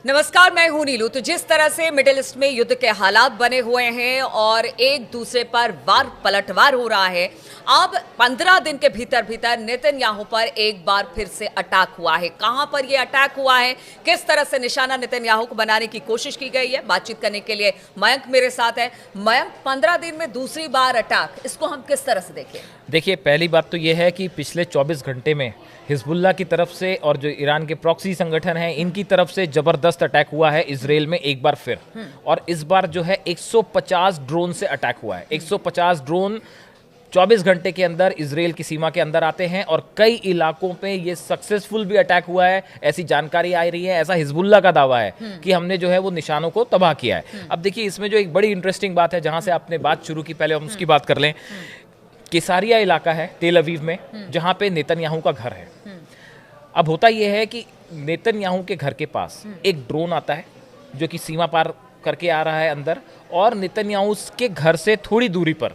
नमस्कार, मैं हूं नीलू। तो जिस तरह से मिडिल ईस्ट में युद्ध के हालात बने हुए हैं और एक दूसरे पर वार पलटवार हो रहा है, अब 15 दिन के भीतर भीतर नेतन्याहू पर एक बार फिर से अटैक हुआ है। कहां पर यह अटैक हुआ है, किस तरह से निशाना नेतन्याहू को बनाने की कोशिश की गई है, बातचीत करने के लिए मयंक मेरे साथ है। मयंक, 15 दिन में दूसरी बार अटैक, इसको हम किस तरह से देखें? देखिए, पहली बात तो यह है कि पिछले 24 घंटे में हिजबुल्लाह की तरफ से और जो ईरान के प्रॉक्सी संगठन हैं इनकी तरफ से जबरदस्त अटैक हुआ है इजराइल में एक बार फिर। और इस बार जो है 150 ड्रोन से अटैक हुआ है। 150 ड्रोन 24 घंटे के अंदर इजराइल की सीमा के अंदर आते हैं और कई इलाकों पे ये सक्सेसफुल भी अटैक हुआ है, ऐसी जानकारी आ रही है। ऐसा हिजबुल्लाह का दावा है कि हमने जो है वो निशानों को तबाह किया है। अब देखिए, इसमें जो एक बड़ी इंटरेस्टिंग बात है, जहां से आपने बात शुरू की, पहले हम उसकी बात कर लें। केसारिया इलाका है तेल अवीव में, जहां पे नेतन्याहू का घर है। अब होता यह है कि नेतन्याहू के घर के पास एक ड्रोन आता है जो कि सीमा पार करके आ रहा है अंदर, और नेतन्याहू के घर से थोड़ी दूरी पर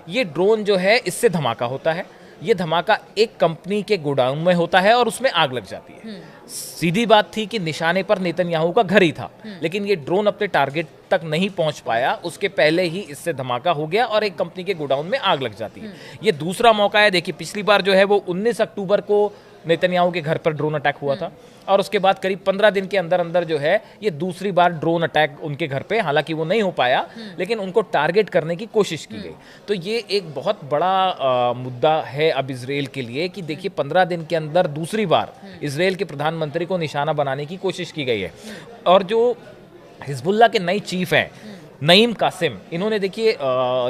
ये ड्रोन जो है इससे धमाका होता है। ये धमाका एक कंपनी के गोडाउन में होता है और उसमें आग लग जाती है। सीधी बात थी कि निशाने पर नेतन्याहू का घर ही था, लेकिन ये ड्रोन अपने टारगेट तक नहीं पहुंच पाया, उसके पहले ही इससे धमाका हो गया और एक कंपनी के गोडाउन में आग लग जाती है। ये दूसरा मौका है। देखिए, पिछली बार जो है वो 19 अक्टूबर को नेतन्याहू के घर पर ड्रोन अटैक हुआ था और उसके बाद करीब 15 दिन के अंदर अंदर जो है ये दूसरी बार ड्रोन अटैक उनके घर पे, हालांकि वो नहीं हो पाया, लेकिन उनको टारगेट करने की कोशिश की गई। तो ये एक बहुत बड़ा मुद्दा है अब इजराइल के लिए कि देखिए, 15 दिन के अंदर दूसरी बार इजराइल के प्रधानमंत्री को निशाना बनाने की कोशिश की गई है। और जो हिजबुल्लाह के नई चीफ हैं नईम कासिम, इन्होंने देखिए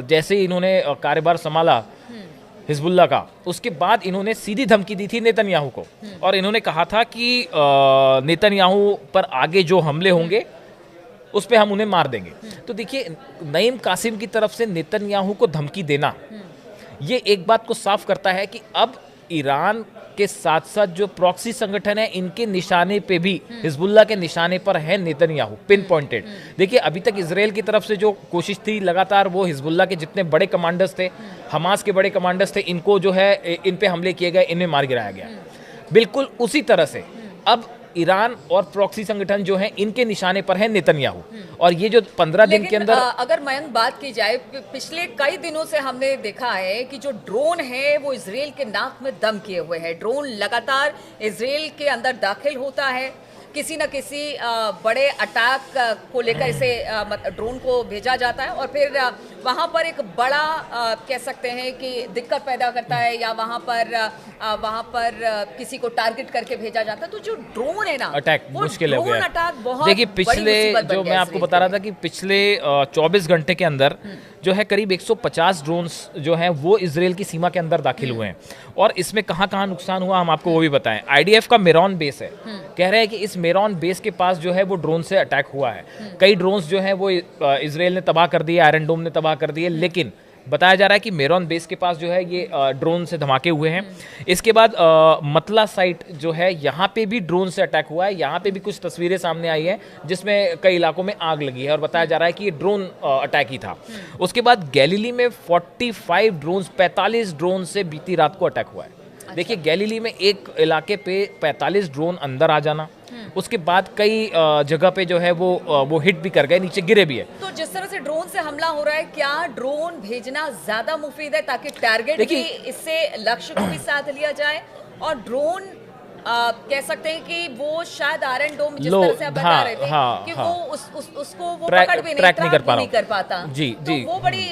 जैसे इन्होंने कार्यभार संभाला हिजबुल्लाह का, उसके बाद इन्होंने सीधी धमकी दी थी नेतन्याहू को और इन्होंने कहा था कि नेतन्याहू पर आगे जो हमले होंगे उस पे हम उन्हें मार देंगे। तो देखिए, नईम कासिम की तरफ से नेतन्याहू को धमकी देना ये एक बात को साफ करता है कि अब ईरान के साथ साथ जो प्रॉक्सी संगठन है इनके निशाने पे भी, हिजबुल्लाह के निशाने पर है नेतन्याहू, पिन पॉइंटेड। देखिए, अभी तक इजराइल की तरफ से जो कोशिश थी लगातार, वो हिजबुल्लाह के जितने बड़े कमांडर्स थे, हमास के बड़े कमांडर्स थे, इनको जो है इन पे हमले किए गए, इनमें मार गिराया गया। बिल्कुल उसी तरह से अब ईरान और प्रॉक्सी संगठन जो हैं इनके निशाने पर है नेतन्याहू। और ये जो 15 दिन के अंदर, अगर मयंक बात की जाए, पिछले कई दिनों से हमने देखा है कि जो ड्रोन है वो इजराइल के नाक में दम किए हुए है। ड्रोन लगातार इजराइल के अंदर दाखिल होता है, किसी न किसी बड़े अटैक को लेकर इसे ड्रोन को भेजा जाता है और फिर वहाँ पर एक बड़ा कह सकते हैं कि दिक्कत पैदा करता है, या वहाँ पर किसी को टारगेट करके भेजा जाता है। तो जो ड्रोन है ना, अटैक मुश्किल हो गया है। देखिए, पिछले जो मैं आपको बता रहा था कि पिछले 24 घंटे के अंदर जो है करीब 150 ड्रोन्स जो हैं वो इजराइल की सीमा के अंदर दाखिल हुए हैं। और इसमें कहाँ कहाँ नुकसान हुआ हम आपको वो भी बताएं। आईडीएफ का मेरॉन बेस है, कह रहे हैं कि इस मेरॉन बेस के पास जो है वो ड्रोन से अटैक हुआ है। कई ड्रोन्स जो हैं वो इजराइल ने तबाह कर दिए, आयरन डोम ने तबाह कर दिए, लेकिन बताया जा रहा है कि मेरॉन बेस के पास जो है ये ड्रोन से धमाके हुए हैं। इसके बाद मतला साइट जो है यहाँ पे भी ड्रोन से अटैक हुआ है। यहाँ पे भी कुछ तस्वीरें सामने आई हैं जिसमें कई इलाकों में आग लगी है और बताया जा रहा है कि ये ड्रोन अटैक ही था। उसके बाद गैलीली में 45 ड्रोन से बीती रात को अटैक हुआ है। देखिए, गैलीली में एक इलाके पे 45 ड्रोन अंदर आ जाना, उसके बाद कई जगह पे जो है वो हिट भी कर गए, नीचे गिरे भी है। तो जिस तरह से ड्रोन से हमला हो रहा है, क्या ड्रोन भेजना ज्यादा मुफीद है ताकि टारगेट भी, इससे लक्ष्य को भी साध लिया जाए? और ड्रोन कह सकते हैं कि वो शायद आयरन डोम जिस तरह से आप बता रहे थे कि वो उसको वो पकड़ भी नहीं कर पाता। जी तो जी, वो बड़ी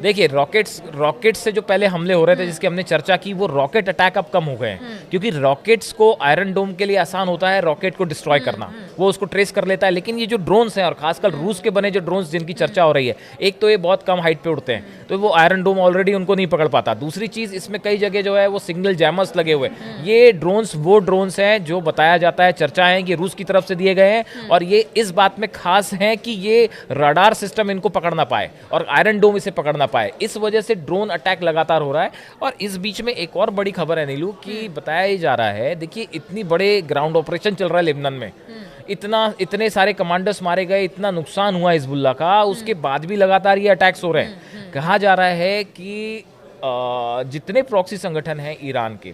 देखिए, रॉकेट्स से जो पहले हमले हो रहे थे जिसकी हमने चर्चा की, वो रॉकेट अटैक अब कम हो गए हैं क्योंकि रॉकेट्स को आयरन डोम के लिए आसान होता है रॉकेट को डिस्ट्रॉय करना, वो उसको ट्रेस कर लेता है। लेकिन ये जो ड्रोन्स हैं और खासकर रूस के बने जो ड्रोन्स जिनकी चर्चा हो रही है, एक तो ये बहुत कम हाइट पे उड़ते हैं तो वो आयरन डोम ऑलरेडी उनको नहीं पकड़ पाता। दूसरी चीज, इसमें कई जगह जो है वो सिग्नल जैमर्स लगे हुए। ये ड्रोन्स वो ड्रोन्स हैं जो बताया जाता है, चर्चा है कि रूस की तरफ से दिए गए हैं और ये इस बात में खास हैं कि ये रडार सिस्टम इनको पकड़ ना पाए और आयरन डोम इसे पकड़ ना पाए। इस वजह से ड्रोन अटैक लगातार हो रहा है। और इस बीच में एक और बड़ी खबर है नीलू कि बताया ही जा रहा है, देखिए, इतनी बड़े ग्राउंड ऑपरेशन चल रहा है लेबनान में, इतने सारे कमांडर्स मारे गए, इतना नुकसान हुआ हिजबुल्लाह का, उसके बाद भी लगातार ये अटैक्स हो रहे हैं। कहा जा रहा है कि जितने प्रॉक्सी संगठन हैं ईरान के,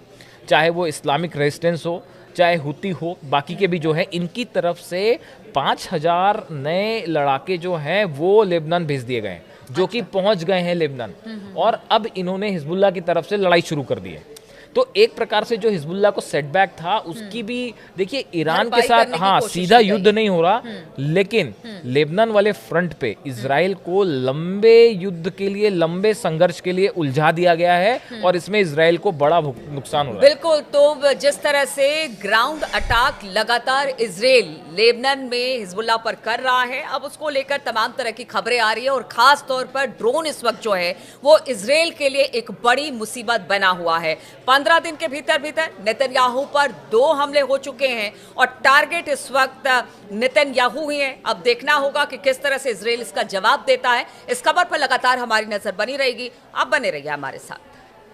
चाहे वो इस्लामिक रेजिस्टेंस हो, चाहे हुती हो, बाकी के भी जो है, इनकी तरफ से 5,000 नए लड़ाके जो हैं वो लेबनान भेज दिए गए हैं, जो कि पहुंच गए हैं लेबनान, और अब इन्होंने हिजबुल्लाह की तरफ से लड़ाई शुरू कर दी है। तो एक प्रकार से जो हिजबुल्लाह को सेटबैक था उसकी भी देखिए ईरान के साथ सीधा युद्ध नहीं हो रहा, लेकिन लेबनान वाले फ्रंट पे इजराइल को लंबे युद्ध के लिए, लंबे संघर्ष के लिए उलझा दिया गया है, और इसमें इजराइल को बड़ा नुकसान हो रहा है। बिल्कुल, तो जिस तरह से ग्राउंड अटैक लगातार इजराइल लेबनान में हिजबुल्लाह पर कर रहा है, अब उसको लेकर तमाम तरह की खबरें आ रही है, और खास तौर पर ड्रोन इस वक्त जो है वो इजराइल के लिए एक बड़ी मुसीबत बना हुआ है। 15 दिन के भीतर नेतन्याहू पर 2 हमले हो चुके हैं, और टारगेट इस वक्त नेतन्याहू ही है। अब देखना होगा कि किस तरह से इजराइल इसका जवाब देता है। इस खबर पर लगातार हमारी नजर बनी रहेगी। आप बने रहिए हमारे साथ।